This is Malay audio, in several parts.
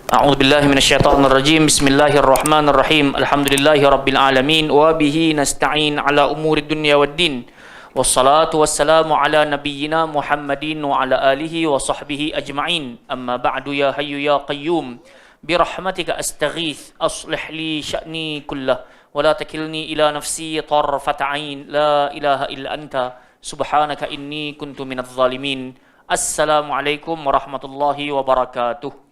أعوذ بالله من الشيطان الرجيم. بسم الله الرحمن الرحيم. الحمد لله رب العالمين وبه نستعين على أمور الدنيا والدين والصلاة والسلام على نبينا محمد وعلى آله وصحبه أجمعين. أما بعد يا حي يا قيوم برحمتك أستغيث أصلح لي شأني كله ولا تكلني إلى نفسي طرفة عين لا إله إلا أنت سبحانك إني كنت من الظالمين. السلام عليكم ورحمة الله وبركاته.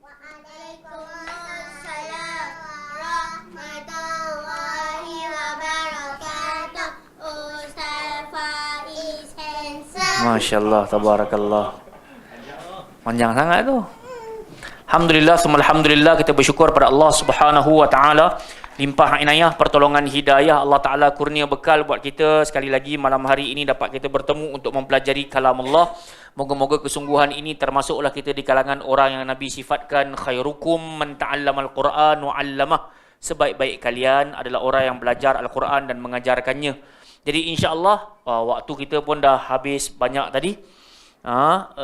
Masya Allah, tabarakallah. Panjang sangat tu. Alhamdulillah, alhamdulillah, kita bersyukur pada Allah Subhanahu wa taala, limpah inayah, pertolongan hidayah Allah Taala kurnia bekal buat kita sekali lagi malam hari ini dapat kita bertemu untuk mempelajari kalam Allah. Moga-moga kesungguhan ini termasuklah kita di kalangan orang yang Nabi sifatkan khairukum man ta'allamal Quran wa 'allamah. Sebaik-baik kalian adalah orang yang belajar Al-Quran dan mengajarkannya. Jadi insya-Allah waktu kita pun dah habis banyak tadi.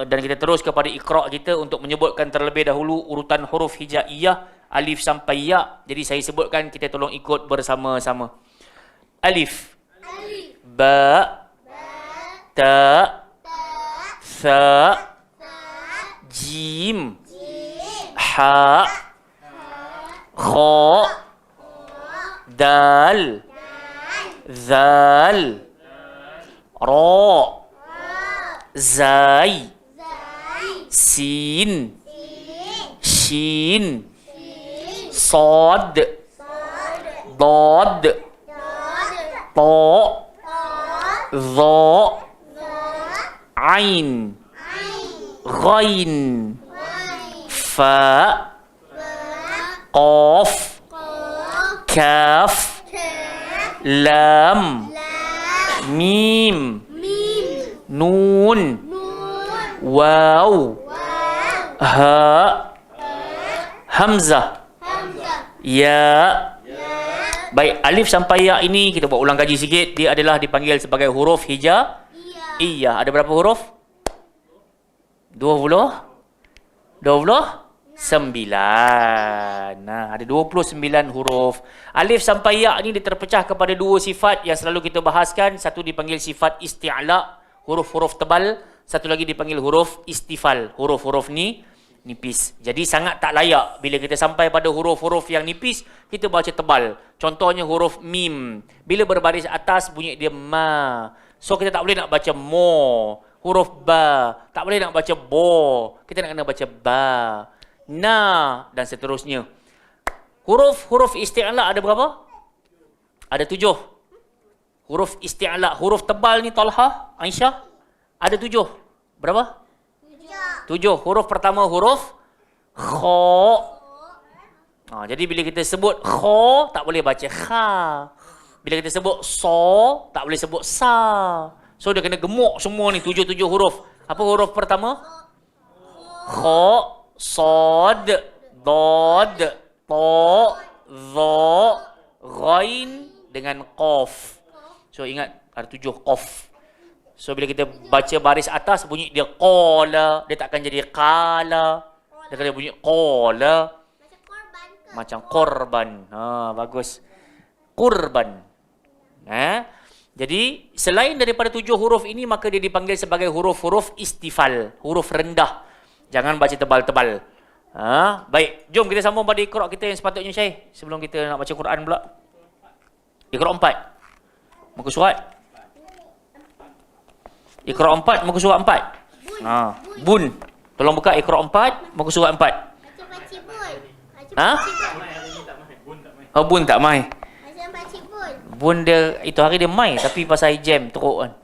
Dan kita terus kepada Iqra' kita untuk menyebutkan terlebih dahulu urutan huruf hijaiyah alif sampai ya. Jadi saya sebutkan, kita tolong ikut bersama-sama. Alif, ba, ta, tha, jim, ha, kha, dal, zal, ra, zai, sin, shin, صاد ضاد طاء ظاء عين غين فاء قاف كاف لام ميم نون واو هاء همزة ya. Baik, alif sampai ya ini kita buat ulang kaji sikit. Dia adalah dipanggil sebagai huruf hijaiyah. Ada berapa huruf? 29. Nah, ada 29 huruf. Alif sampai ya ini terpecah kepada dua sifat yang selalu kita bahaskan. Satu dipanggil sifat isti'la, huruf-huruf tebal. Satu lagi dipanggil huruf istifal, huruf-huruf ni nipis. Jadi sangat tak layak bila kita sampai pada huruf-huruf yang nipis, kita baca tebal. Contohnya huruf mim. Bila berbaris atas bunyi dia ma. So kita tak boleh nak baca mo. Huruf ba. Tak boleh nak baca bo. Kita nak kena baca ba. Na. Dan seterusnya. Huruf isti'la ada berapa? Ada 7. Huruf isti'la. Huruf tebal ni Talha, Aisyah. Ada 7. Berapa? 7. Huruf pertama huruf kha. Jadi bila kita sebut kha, tak boleh baca kha. Bila kita sebut so, tak boleh sebut sa. So dia kena gemuk semua ni 7 huruf. Apa huruf pertama? Kha, sad, dad, ta, dha, ghain dengan qaf. So ingat ada 7 qaf. So bila kita baca baris atas bunyi dia qala, dia takkan jadi qala. Dia kena bunyi qala. Macam korban. Bagus. Kurban. Jadi selain daripada 7 huruf ini, maka dia dipanggil sebagai huruf-huruf istifal, huruf rendah. Jangan baca tebal-tebal. Baik, jom kita sambung pada Iqra' kita yang sepatutnya, Syekh. Sebelum kita nak baca Quran pula. Iqra' 4. Muka surat. Iqra' 4, muka surat 4. Bun. Tolong buka Iqra' 4, muka surat 4. Baca bun. Bun tak mai. Macam baca bun. Bun dia, itu hari dia mai, tapi pasal jam teruk kan.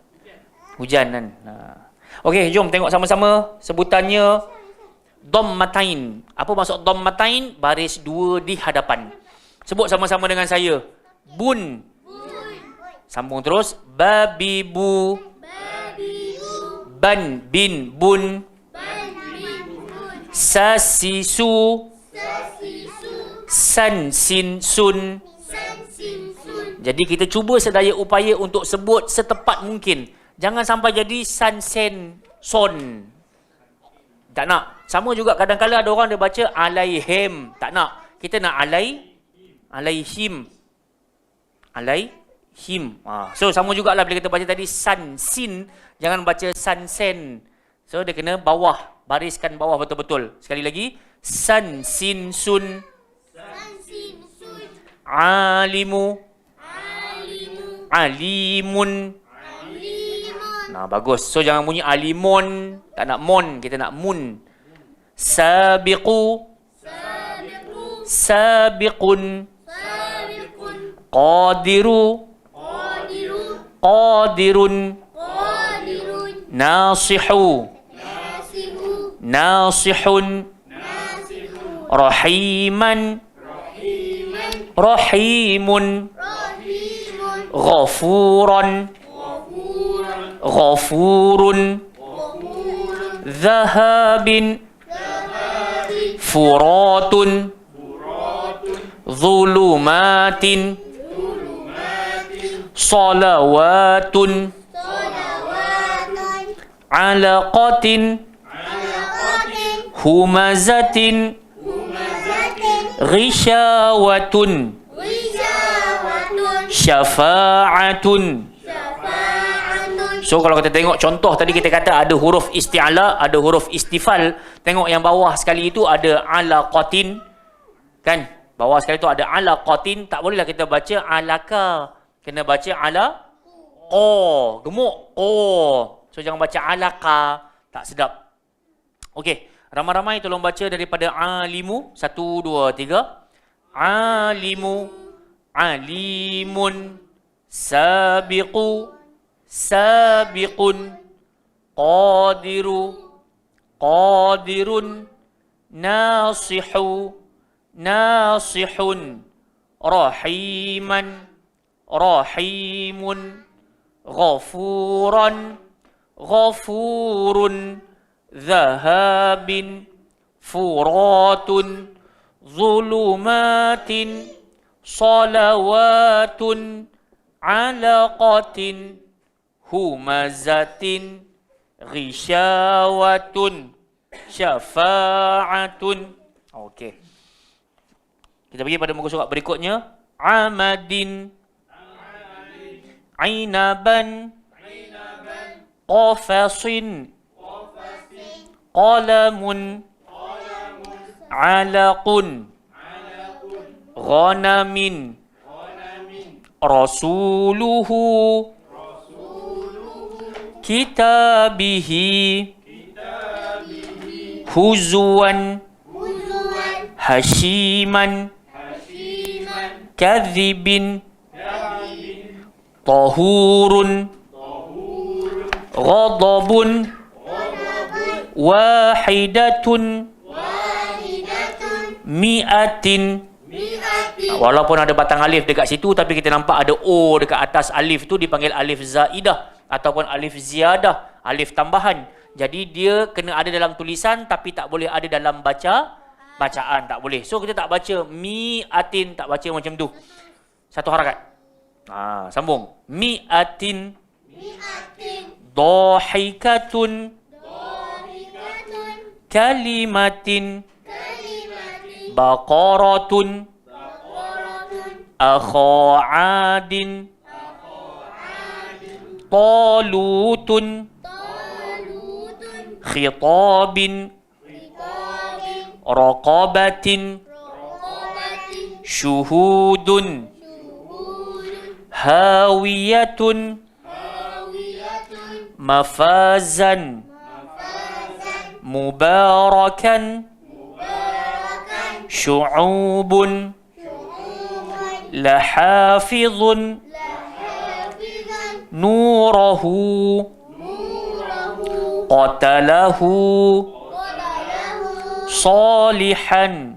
Hujan kan. Okey, jom tengok sama-sama sebutannya dhammatain. Apa maksud dhammatain? Baris 2 di hadapan. Sebut sama-sama dengan saya. Bun. Sambung terus. Babibu. Ban bin bun. Sasisu. San sin sun. Jadi kita cuba sedaya upaya untuk sebut setepat mungkin. Jangan sampai jadi san sen son. Tak nak. Sama juga kadang-kadang ada orang dia baca alaihim. Tak nak. Kita nak alaihim. Alaihim. So sama jugalah bila kita baca tadi san, sin. Jangan baca san, sen. So dia kena bawah. Bariskan bawah betul-betul. Sekali lagi. San, sin, sun. Alimu. Alimun. Nah, bagus. So jangan bunyi alimun, tak nak mon, kita nak mun. Sabiqu. Sabiqun. Qadiru. Qadirun. Nasihu. Nasihun. Rahiman. Rahimun. Ghafuran. Ghafurun. Dhahabin. Furatun. Zulumatin. Salawatun. Alaqatin. Humazatin. Ghisyawatun. Syafa'atun. So kalau kita tengok contoh tadi kita kata ada huruf isti'ala, ada huruf istifal. Tengok yang bawah sekali itu ada alaqatin. Kan? Bawah sekali itu ada alaqatin. Tak bolehlah kita baca alaka. Kena baca ala qa. Gemuk qa. So jangan baca alaka. Tak sedap. Okey. Ramai-ramai tolong baca daripada alimu. 1, 2, 3. Alimu. Alimun. Sabiqu. Sabiqun. Qadiru. Qadirun. Nasihu. Nasihun. Rahiman. Rahimun. Ghafuran. Ghafurun. Dhahabin. Furatun. Zulumatin. Salawatun. Alaqatin. Humazatin. Ghisyawatun. Syafa'atun. Okey. Kita pergi pada muka surat berikutnya. Amadin. Ainaban. Qafasin. Qalamun. Alaqun. Ghanamin. Rasuluhu. Kitabihi. Huzwan. Hashiman. Kadhibin. Tahurun. Ghadabun. Wahidatun. Mi'atin. Walaupun ada batang alif dekat situ, tapi kita nampak ada O dekat atas alif tu dipanggil alif zaidah ataupun alif ziyadah, alif tambahan. Jadi dia kena ada dalam tulisan tapi tak boleh ada dalam bacaan, tak boleh. So kita tak baca mi'atin, tak baca macam tu. Satu harakat. Sambung. Mi'atin. Dhahikatun. Kalimatin. Baqaratun. Akha'adin. Talutun. Khitabin. Raqabatin. Syuhudun. Hawiyatun. Mafazan. Mubarakan. Syu'ubun. Lahafizun. Nurahu. Qatalahu. Salihan.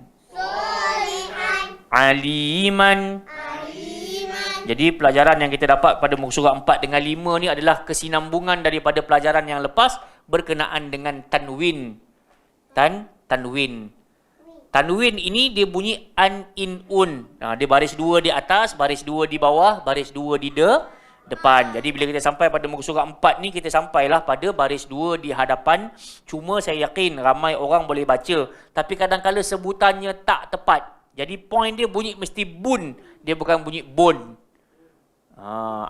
Aliman. Jadi pelajaran yang kita dapat pada muka surat 4 dengan 5 ni adalah kesinambungan daripada pelajaran yang lepas berkenaan dengan tanwin. Tanwin. Tanwin ini dia bunyi an, in, un. Dia baris 2 di atas, baris 2 di bawah, baris 2 di depan. Jadi bila kita sampai pada muka surat 4 ni, kita sampailah pada baris 2 di hadapan. Cuma saya yakin ramai orang boleh baca, tapi kadang-kala sebutannya tak tepat. Jadi point dia bunyi mesti bun, dia bukan bunyi bon.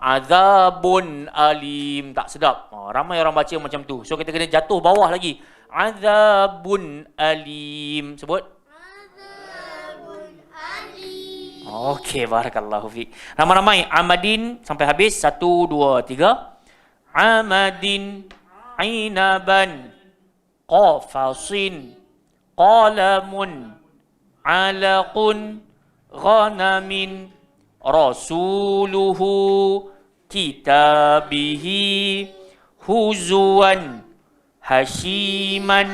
Azabun alim, tak sedap. Ramai orang baca macam tu. So kita kena jatuh bawah lagi. Azabun alim. Sebut. Azabun alim. Okey, barakallahu fiik. Ramai-ramai amadin sampai habis. 1 2 3. Amadin ainaban qafasin qalamun alaqun ghanamin rasuluhu kitabihi huzuan hashiman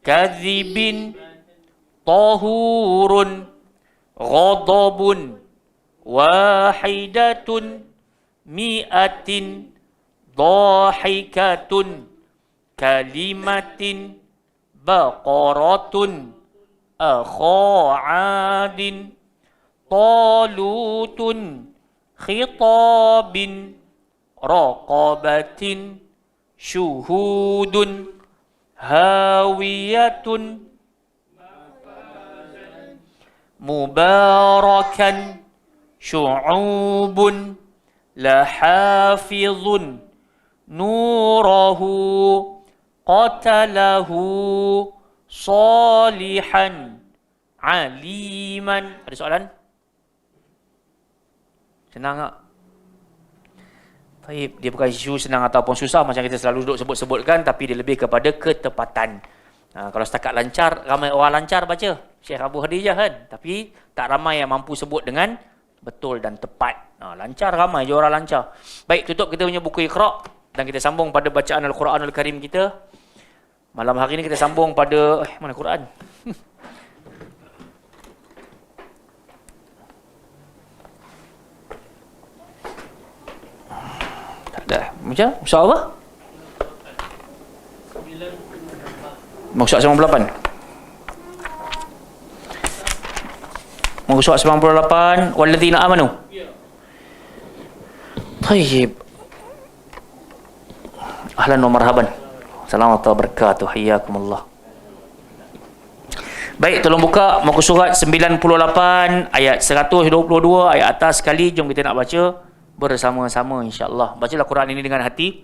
kadhibin tahurun ghadabun wahidatun mi'atin dhahikatun kalimatin baqaratun akhaadin talutun khitabin raqabatin syuhudun hawiyatun mubarakan syu'ubun lahafizun nurahu qatalahu salihan aliman. Ada soalan? Senang tak? Baik, dia bukan isu senang ataupun susah macam kita selalu duduk sebut-sebutkan, tapi dia lebih kepada ketepatan. Kalau setakat lancar, ramai orang lancar baca Syekh Abu Khadijah kan, tapi tak ramai yang mampu sebut dengan betul dan tepat. Lancar ramai je orang lancar. Baik, tutup kita punya buku Iqra dan kita sambung pada bacaan Al-Quranul Karim kita. Malam hari ni kita sambung pada mana Quran? Tak ada. Macam surah apa? Muka surat 98. Muka surat 98. Walladzina amanu. Tayyib. Ahlan wa marhaban. Assalamualaikum warahmatullahi wabarakatuh. Hayyakumullah. Baik, tolong buka muka surat 98 ayat 122 ayat atas sekali. Jom kita nak baca bersama-sama insya-Allah. Bacalah Quran ini dengan hati.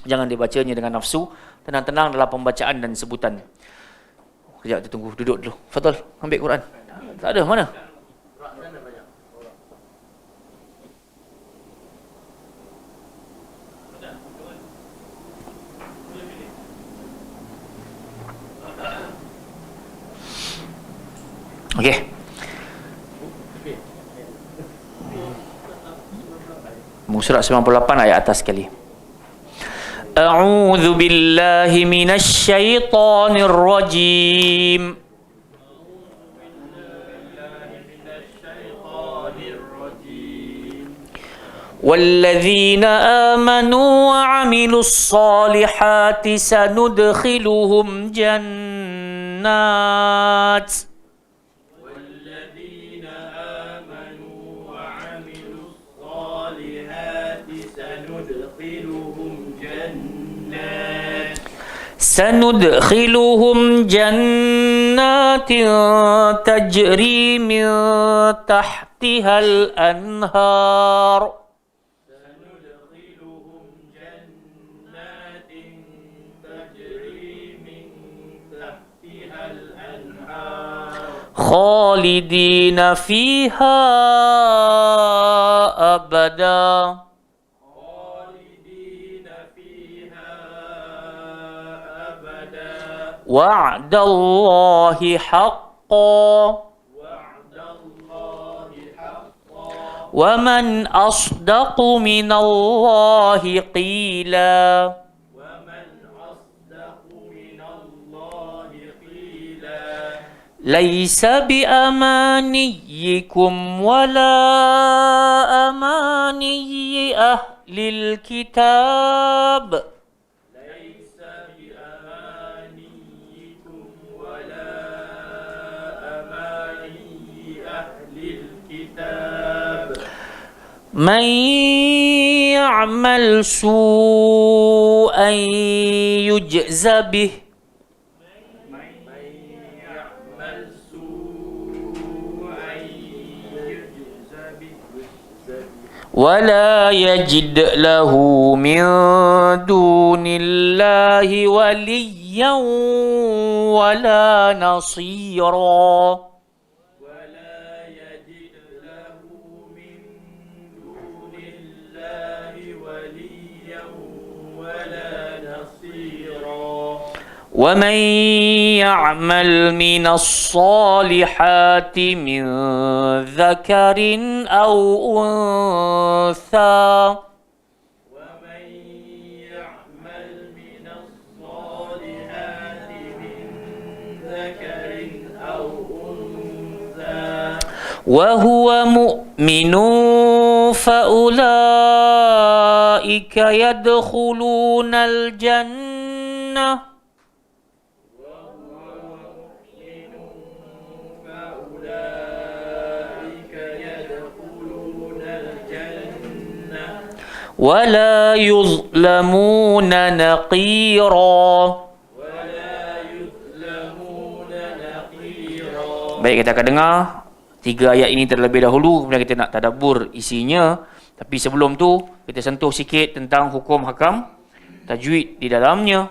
Jangan dibacanya dengan nafsu. Tenang-tenang dalam pembacaan dan sebutan. Kejap kita tunggu, duduk dulu. Fadal, ambil Quran. Tak ada, mana? Okey. Muka surat 98 ayat atas sekali. A'udzu billahi minasy syaithanir rajim. والذين آمنوا وعملوا الصالحات سندخلهم جنات سندخلهم جنات تجري من تحتها الأنهار خالدين فيها أبدا وعد الله حقا ومن أصدق من الله قيلا ليس بأمانيكم ولا أماني أهل الكتاب من يعمل سوءا يجز به ولا يجد له من دون الله وليا ولا نصيرا ومن يعمل من الصالحات من ذكر أو أنثى وهو مؤمن فأولئك يدخلون الجنة ولا يظلمون نقيرا. Baik, kita akan dengar 3 ayat ini terlebih dahulu, kemudian kita nak tadabbur isinya. Tapi sebelum tu kita sentuh sikit tentang hukum hakam tajwid di dalamnya.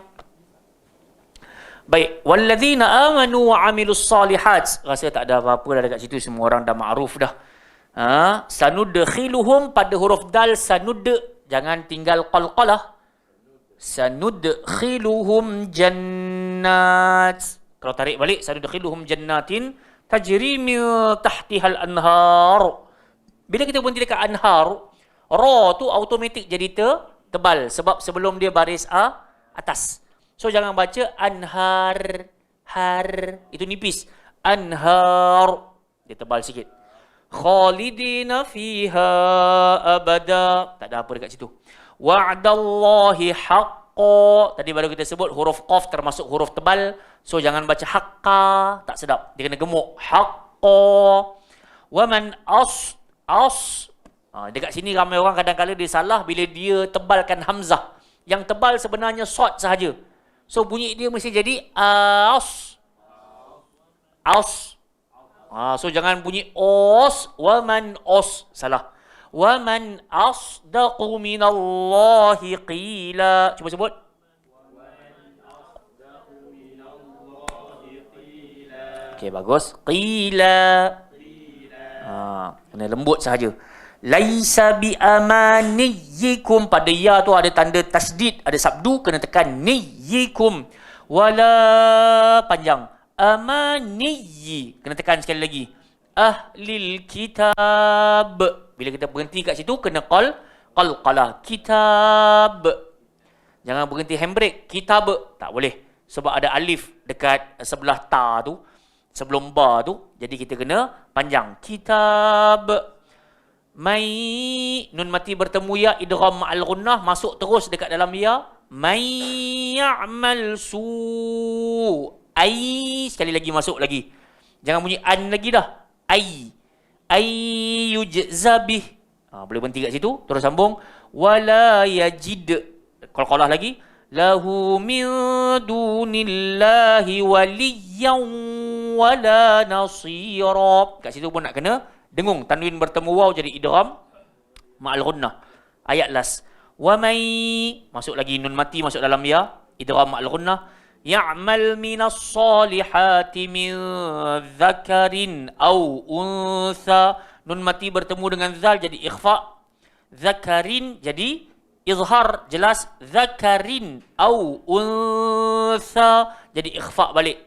Baik, walladzina amanu wa amilus salihat. Rasa tak ada apa-apa dah dekat situ, semua orang dah makruf dah. Sanudkhiluhum pada huruf dal sanud, jangan tinggal qalqalah. Sanudkhiluhum jannat. Kalau tarik balik, sanudkhiluhum jannatin tajri min tahtihal anhar. Bila kita berhenti dekat anhar, ra tu automatik jadi tebal sebab sebelum dia baris atas. So jangan baca anhar, har, itu nipis. Anhar, dia tebal sikit. Khalidina fiha abada, tak ada apa dekat situ. Wa'dallahi haqqa, tadi baru kita sebut huruf qaf termasuk huruf tebal. So jangan baca haqqa, tak sedap, dia kena gemuk. Haqqa. Waman dekat sini ramai orang kadang-kadang dia salah bila dia tebalkan hamzah. Yang tebal sebenarnya sod sahaja. So bunyi dia mesti jadi as. So jangan bunyi os. Waman os, salah. Waman asdaqu minallahi qila. Cuba sebut. Okey, bagus. Qila. Kena lembut sahaja. Laisa bi amaniyikum, pada ya tu ada tanda tasdid, ada sabdu, kena tekan niyikum. Wala panjang. Amaniyi, kena tekan sekali lagi. Ahlil kitab. Bila kita berhenti kat situ kena qalqalah. Kitab. Jangan berhenti handbrake. Kitab tak boleh sebab ada alif dekat sebelah ta tu, sebelum ba tu, jadi kita kena panjang. Kitab. Mai, nun mati bertemu ya, idgham ma'al ghunnah, masuk terus dekat dalam ya. Mai ya'mal su. Ai, sekali lagi masuk lagi. Jangan bunyi an lagi dah. Ai. Ai yujza bih. Boleh berhenti kat situ, terus sambung. Wala yajid. Qalqalah lagi. Lahu min dunillahi waliyan wala nasira. Kat situ pun nak kena dengung, tanwin bertemu waw jadi idgham ma'al ghunnah. Ayat last. Wa may, masuk lagi nun mati masuk dalam ya, idgham ma'al ghunnah. Ya'mal minas salihati min dzakarin au untha. Nun mati bertemu dengan zal jadi ikhfa. Dzakarin jadi izhar, jelas. Dzakarin au untha jadi ikhfa balik.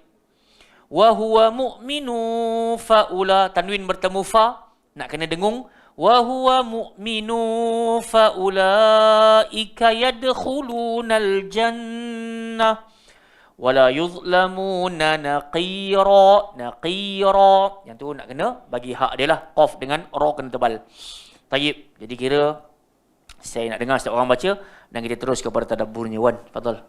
Wa huwa mu'minu faula, tanwin bertemu fa, nak kena dengung. Wa huwa mu'minu faulaika yadkhulunal jannah wala yuzlamuna naqira. Naqira, yang tu nak kena bagi hak dia lah, qaf dengan ra kena tebal. Tayyib, jadi kira saya nak dengar setiap orang baca dan kita terus kepada tadabburnya. Wan, fadal.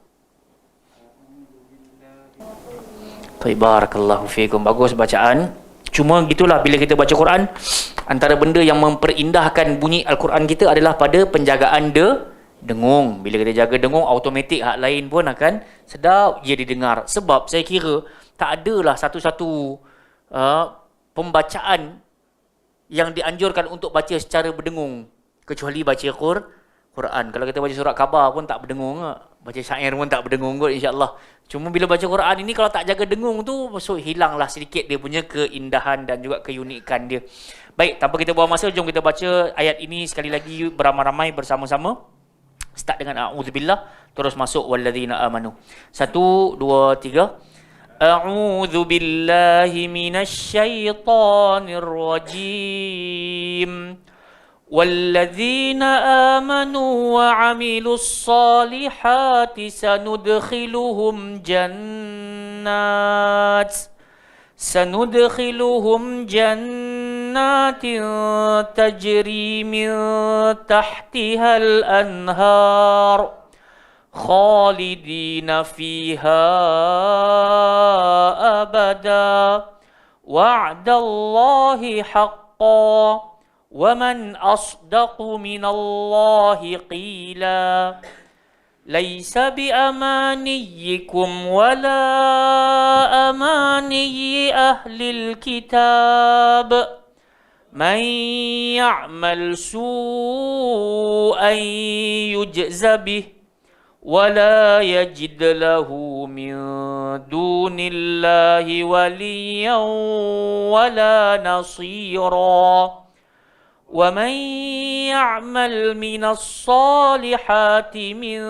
Barakallahu fiikum. Bagus bacaan. Cuma gitulah bila kita baca Quran, Antara benda yang memperindahkan bunyi Al-Quran kita adalah pada penjagaan dengung. Bila kita jaga dengung, automatik hak lain pun akan sedap dia didengar. Sebab saya kira tak adalah satu-satu pembacaan yang dianjurkan untuk baca secara berdengung kecuali baca Quran. Kalau kita baca surat khabar pun tak berdengung, baca syair pun tak berdengung kot, insya-Allah. Cuma bila baca Quran ini kalau tak jaga dengung tu, so hilanglah sedikit dia punya keindahan dan juga keunikan dia. Baik, tanpa kita buang masa, jom kita baca ayat ini sekali lagi beramai-ramai bersama-sama. Start dengan a'udzubillah, terus masuk walladzina amanu. 1 2 3. A'udzu billahi minasy syaithanir rajim. والذين آمنوا وعملوا الصالحات سندخلهم جنات تجري من تحتها الأنهار خالدين فيها أبدا وعد الله حقا ومن أصدق من الله قيلا ليس بأمانيكم ولا أماني أهل الكتاب من يعمل سوءا يجز به ولا يجد له من دون الله وليا ولا نصيرا ومن يعمل من الصالحات من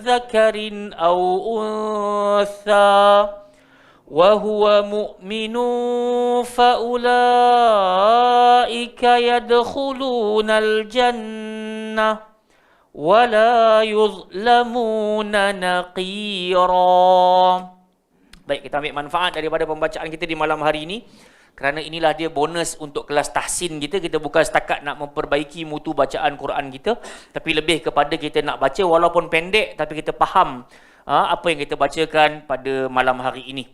ذكر أو أنثى وهو مؤمن فأولئك يدخلون الجنة ولا يظلمون نقيرا. Baik, kita ambil manfaat daripada pembacaan kita di malam hari ini. Kerana inilah dia bonus untuk kelas tahsin kita. Kita bukan setakat nak memperbaiki mutu bacaan Quran kita, tapi lebih kepada kita nak baca walaupun pendek, tapi kita faham apa yang kita bacakan pada malam hari ini.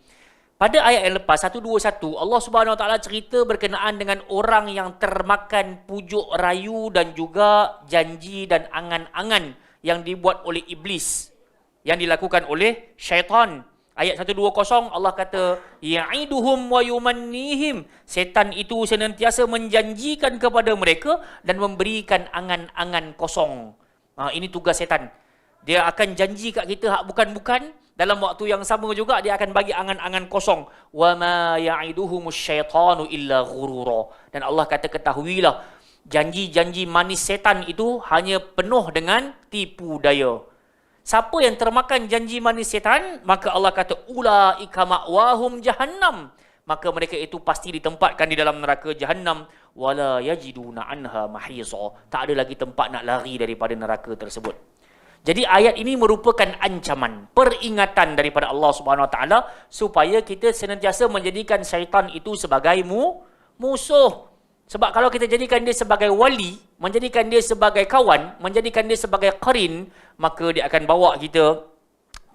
Pada ayat yang lepas, 121, Allah Subhanahu Wa Taala cerita berkenaan dengan orang yang termakan pujuk rayu dan juga janji dan angan-angan yang dibuat oleh iblis, yang dilakukan oleh syaitan. Ayat 120 Allah kata ya'iduhum wa yumannihim, setan itu senantiasa menjanjikan kepada mereka dan memberikan angan-angan kosong. Ini tugas setan. Dia akan janji kat kita hak bukan-bukan, dalam waktu yang sama juga dia akan bagi angan-angan kosong. Wa ma ya'iduhumus syaitanu illa ghurura. Dan Allah kata ketahuilah, janji-janji manis setan itu hanya penuh dengan tipu daya. Siapa yang termakan janji manis setan, maka Allah kata ulaika ma'wahum jahannam, maka mereka itu pasti ditempatkan di dalam neraka jahannam, wala yajiduna anha mahisa, tak ada lagi tempat nak lari daripada neraka tersebut. Jadi ayat ini merupakan ancaman, peringatan daripada Allah Subhanahu Wa Taala supaya kita senantiasa menjadikan syaitan itu sebagai musuh. Sebab kalau kita jadikan dia sebagai wali, menjadikan dia sebagai kawan, menjadikan dia sebagai qarin, maka dia akan bawa kita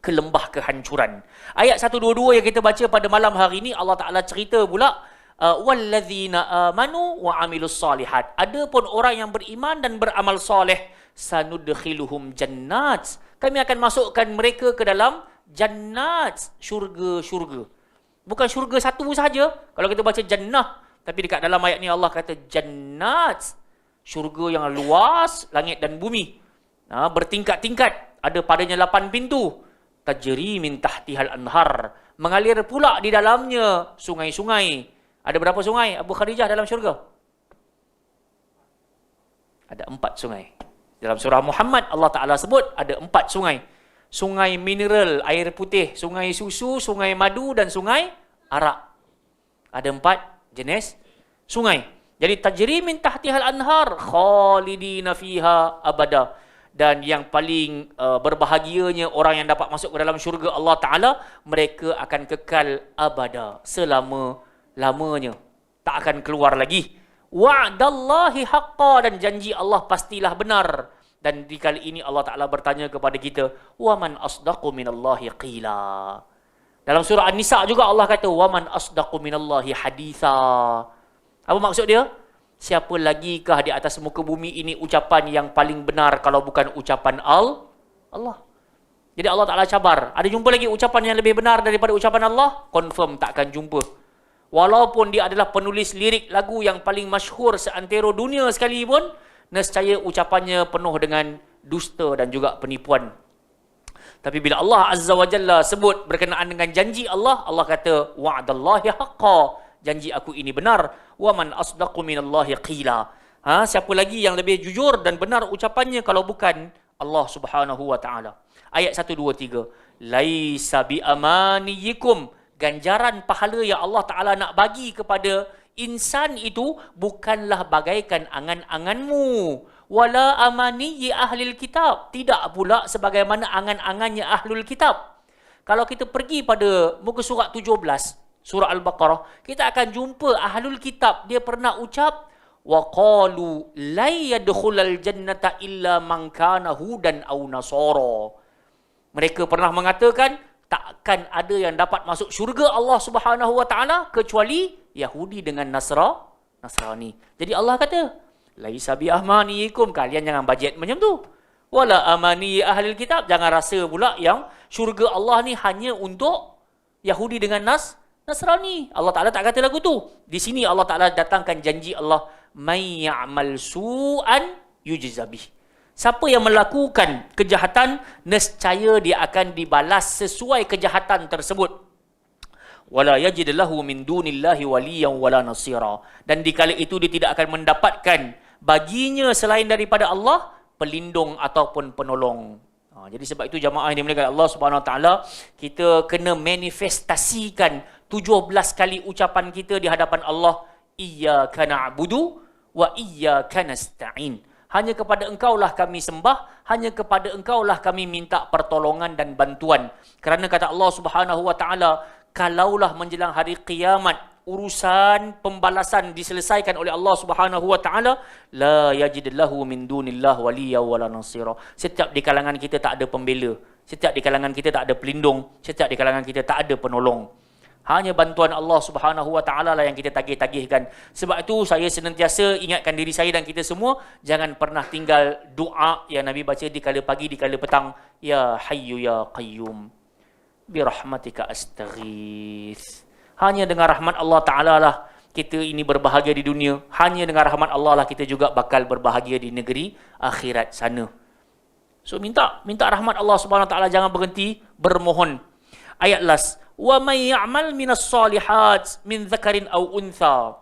ke lembah kehancuran. Ayat 122 yang kita baca pada malam hari ini, Allah Ta'ala cerita pula, walladzina amanu wa amilus salihat. Adapun orang yang beriman dan beramal soleh, sanudkhiluhum jannat. Kami akan masukkan mereka ke dalam jannat, syurga-syurga. Bukan syurga satu sahaja. Kalau kita baca jannah, tapi dekat dalam ayat ni Allah kata jannat, syurga yang luas, langit dan bumi. Bertingkat-tingkat, ada padanya 8 pintu. Tajri min tahtihal anhar, mengalir pula di dalamnya sungai-sungai. Ada berapa sungai Abu Khadijah dalam syurga? Ada 4 sungai. Dalam surah Muhammad Allah Ta'ala sebut ada 4 sungai. Sungai mineral, air putih, sungai susu, sungai madu dan sungai arak. Ada 4 jenis sungai. Jadi tajri min tahtihal anhar khalidina fiha abada. Dan yang paling berbahagianya orang yang dapat masuk ke dalam syurga Allah Ta'ala, mereka akan kekal abada, selama-lamanya, tak akan keluar lagi. Wa'dallahi haqqa, dan janji Allah pastilah benar. Dan di kali ini Allah Ta'ala bertanya kepada kita, wa man asdaqu minallahi qila. Dalam surah An-Nisa juga Allah kata, wa man asdaqu minallahi haditha. Apa maksud dia? Siapa lagikah di atas muka bumi ini ucapan yang paling benar kalau bukan ucapan Allah? Jadi Allah Ta'ala cabar. Ada jumpa lagi ucapan yang lebih benar daripada ucapan Allah? Confirm takkan jumpa. Walaupun dia adalah penulis lirik lagu yang paling masyhur seantero dunia sekalipun, nescaya ucapannya penuh dengan dusta dan juga penipuan. Tapi bila Allah Azza wa Jalla sebut berkenaan dengan janji Allah, Allah kata, wa'adallahi haqqa. Janji aku ini benar. Wa man asdaqu minallahi qila. Siapa lagi yang lebih jujur dan benar ucapannya kalau bukan Allah Subhanahu wa Ta'ala. Ayat 1, 2, 3. Laisa bi amaniyikum. Ganjaran pahala yang Allah Ta'ala nak bagi kepada insan itu bukanlah bagaikan angan-anganmu. Wala amaniyi ahlil kitab. Tidak pula sebagaimana angan-angannya ahlul kitab. Kalau kita pergi pada muka surat 17, surah Al-Baqarah, kita akan jumpa ahlul kitab. Dia pernah ucap, وَقَالُوا لَا يَدْخُلَ الْجَنَّةَ إِلَّا مَنْ كَانَ هُودًا أَوْ نَصَارًا. Mereka pernah mengatakan, takkan ada yang dapat masuk syurga Allah Subhanahu wa Ta'ala kecuali Yahudi dengan Nasrani. Jadi Allah kata, laisa bi ahmaniikum, kalian jangan bajet macam tu. Wala amani ahli kitab, jangan rasa pula yang syurga Allah ni hanya untuk Yahudi dengan Nasrani. Allah Ta'ala tak kata lagu tu. Di sini Allah Ta'ala datangkan janji Allah, may ya'mal su'an yujza bih. Siapa yang melakukan kejahatan, nescaya dia akan dibalas sesuai kejahatan tersebut. Wala yajid lahu min dunillahi waliyan wala nasira. Dan dikala itu dia tidak akan mendapatkan baginya selain daripada Allah pelindung ataupun penolong. Jadi sebab itu jamaah yang dimuliakan Allah Subhanahu wa Ta'ala, kita kena manifestasikan 17 kali ucapan kita di hadapan Allah, iyyaka na'budu wa iyyaka nasta'in. Hanya kepada engkaulah kami sembah, hanya kepada engkaulah kami minta pertolongan dan bantuan. Kerana kata Allah Subhanahu wa Ta'ala, kalaulah menjelang hari kiamat urusan pembalasan diselesaikan oleh Allah Subhanahu wa Ta'ala, la yajid lahu min dunillah waliya wala nasira. Setiap di kalangan kita tak ada pembela, setiap di kalangan kita tak ada pelindung, setiap di kalangan kita tak ada penolong. Hanya bantuan Allah Subhanahu wa Ta'ala lah yang kita tagih-tagihkan. Sebab itu saya senantiasa ingatkan diri saya dan kita semua, jangan pernah tinggal doa yang Nabi baca di kala pagi, di kala petang. Ya Hayyu Ya Qayyum, bi rahmatika astaghith. Hanya dengan rahmat Allah Ta'ala lah kita ini berbahagia di dunia. Hanya dengan rahmat Allah lah kita juga bakal berbahagia di negeri akhirat sana. So minta rahmat Allah Subhanahu wa Ta'ala, jangan berhenti bermohon. Ayat last, wa may ya'mal minas solihat min dzakarin aw untha.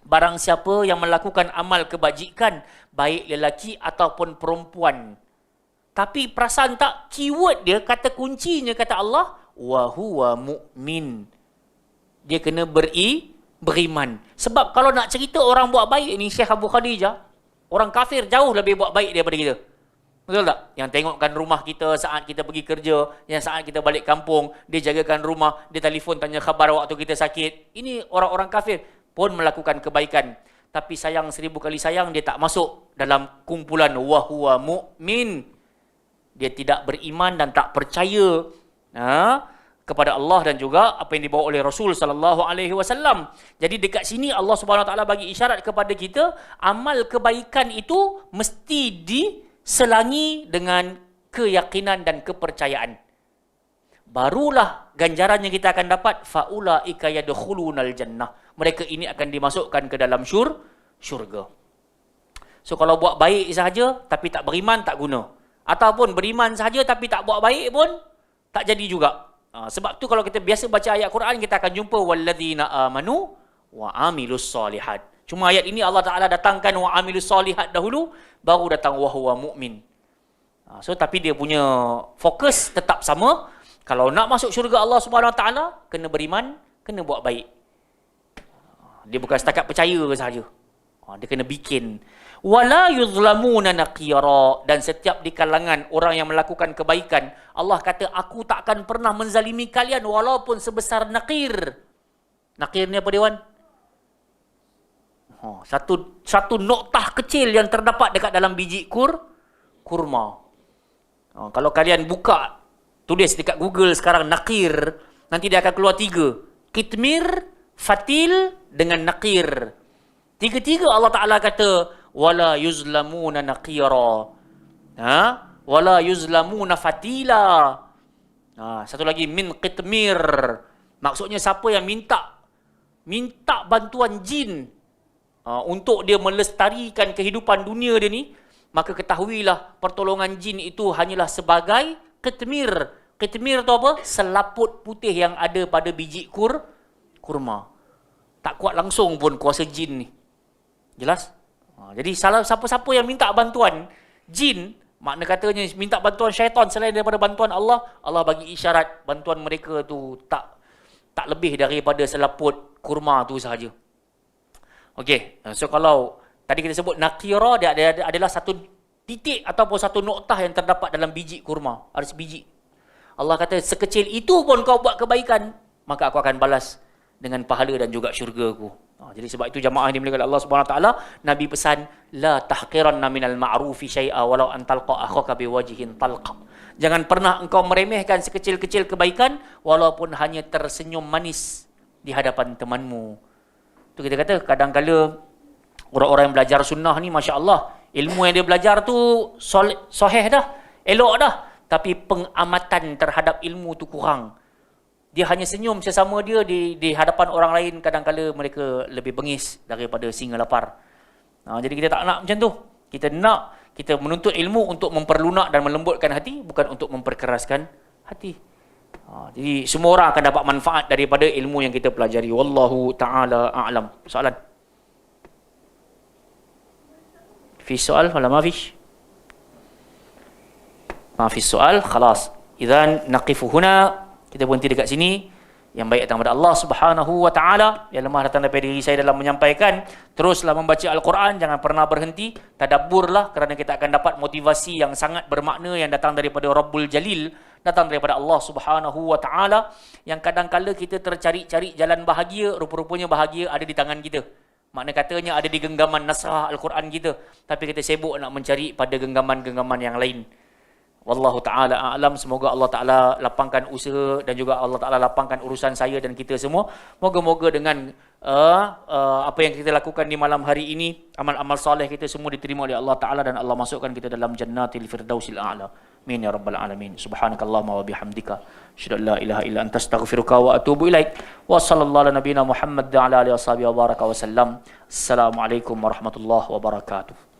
Barang siapa yang melakukan amal kebajikan, baik lelaki ataupun perempuan. Tapi perasan tak, keyword dia, kata kuncinya kata Allah, wa huwa mu'min. Dia kena beriman. Sebab kalau nak cerita orang buat baik ni, Syekh Abu Khadijah, orang kafir jauh lebih buat baik daripada kita. Betul tak? Yang tengokkan rumah kita saat kita pergi kerja, yang saat kita balik kampung, dia jagakan rumah, dia telefon tanya khabar waktu kita sakit. Ini orang-orang kafir pun melakukan kebaikan. Tapi sayang 1000 kali sayang, dia tak masuk dalam kumpulan wa huwa mu'min. Dia tidak beriman dan tak percaya kepada Allah dan juga apa yang dibawa oleh Rasul sallallahu alaihi wasallam. Jadi dekat sini Allah Subhanahu wa Ta'ala bagi isyarat kepada kita, amal kebaikan itu mesti diselangi dengan keyakinan dan kepercayaan. Barulah ganjarannya kita akan dapat, faulaika yadkhulunal jannah. Mereka ini akan dimasukkan ke dalam syurga. So kalau buat baik sahaja tapi tak beriman, tak guna. Ataupun beriman sahaja tapi tak buat baik pun tak jadi juga. Sebab tu kalau kita biasa baca ayat Quran, kita akan jumpa walladzina amanu wa amilus solihat. Cuma ayat ini Allah Ta'ala datangkan wa amilus solihat dahulu, baru datang wa huwa mu'min. So tapi dia punya fokus tetap sama. Kalau nak masuk syurga Allah Subhanahu Wa Ta'ala, kena beriman, kena buat baik. Dia bukan setakat percaya sahaja. Dia kena bikin. Wala yuzlamuna naqira. Dan setiap di kalangan orang yang melakukan kebaikan, Allah kata, aku takkan pernah menzalimi kalian walaupun sebesar naqir. Naqir ni apa dia, Wan? Satu noktah kecil yang terdapat dekat dalam biji kurma. Kalau kalian buka, tulis dekat Google sekarang naqir, nanti dia akan keluar 3. Kitmir, fatil dengan naqir. Tiga-tiga Allah Ta'ala kata, wala yuzlamuna naqira. Wala yuzlamuna fatila. Satu lagi, min qitmir. Maksudnya siapa yang minta bantuan jin untuk dia melestarikan kehidupan dunia dia ni, maka ketahuilah pertolongan jin itu hanyalah sebagai qitmir. Qitmir tu apa? Selaput putih yang ada pada biji kurma. Tak kuat langsung pun kuasa jin ni. Jelas? Jadi siapa-siapa yang minta bantuan jin, makna katanya minta bantuan syaitan selain daripada bantuan Allah, Allah bagi isyarat bantuan mereka tu tak lebih daripada selaput kurma tu sahaja. Okey, so kalau tadi kita sebut nakira, dia adalah satu titik ataupun satu noktah yang terdapat dalam biji kurma. Ada sebiji. Allah kata, sekecil itu pun kau buat kebaikan, maka aku akan balas dengan pahala dan juga syurga-Ku. Jadi sebab itu jamaah yang dimuliakan Allah Subhanahu Wa Taala, Nabi pesan, la tahqiranna minal ma'rufi syai'a walau an talqa akhaka biwajhin talqa. Jangan pernah engkau meremehkan sekecil-kecil kebaikan walaupun hanya tersenyum manis di hadapan temanmu. Tu kita kata kadang-kala orang-orang yang belajar sunnah ni, masya-Allah, ilmu yang dia belajar tu sahih dah, elok dah, tapi pengamatan terhadap ilmu tu kurang. Dia hanya senyum sesama dia di hadapan orang lain, kadang-kala mereka lebih bengis daripada singa lapar. Jadi kita tak nak macam tu. Kita menuntut ilmu untuk memperlunak dan melembutkan hati, bukan untuk memperkeraskan hati. Jadi semua orang akan dapat manfaat daripada ilmu yang kita pelajari. Wallahu ta'ala a'lam. Soalan? Fi soal wala ma fish? Ma fi soal, khalas. Idzan naqifu huna. Kita berhenti dekat sini. Yang baik datang daripada Allah Subhanahu Wa Taala, yang lemah datang daripada diri saya dalam menyampaikan. Teruslah membaca Al-Quran, jangan pernah berhenti. Tadabburlah, kerana kita akan dapat motivasi yang sangat bermakna yang datang daripada Rabbul Jalil, datang daripada Allah Subhanahu Wa Taala. Yang kadang-kala kita tercari-cari jalan bahagia, rupa-rupanya bahagia ada di tangan kita. Makna katanya ada di genggaman nasrah Al-Quran kita, tapi kita sibuk nak mencari pada genggaman-genggaman yang lain. Wallahu ta'ala a'lam. Semoga Allah Ta'ala lapangkan usaha dan juga Allah Ta'ala lapangkan urusan saya dan kita semua. Moga-moga dengan apa yang kita lakukan di malam hari ini, amal-amal soleh kita semua diterima oleh Allah Ta'ala dan Allah masukkan kita dalam jannatil firdausil a'la. Amin ya rabbal alamin. Subhanakallahumma wa bihamdika, asyhadu an la ilaha illa anta astaghfiruka wa atubu ilaik. Wa sallallahu ala nabiyyina Muhammad wa ala alihi washabihi wa baraka wa sallam. Assalamualaikum warahmatullahi wabarakatuh.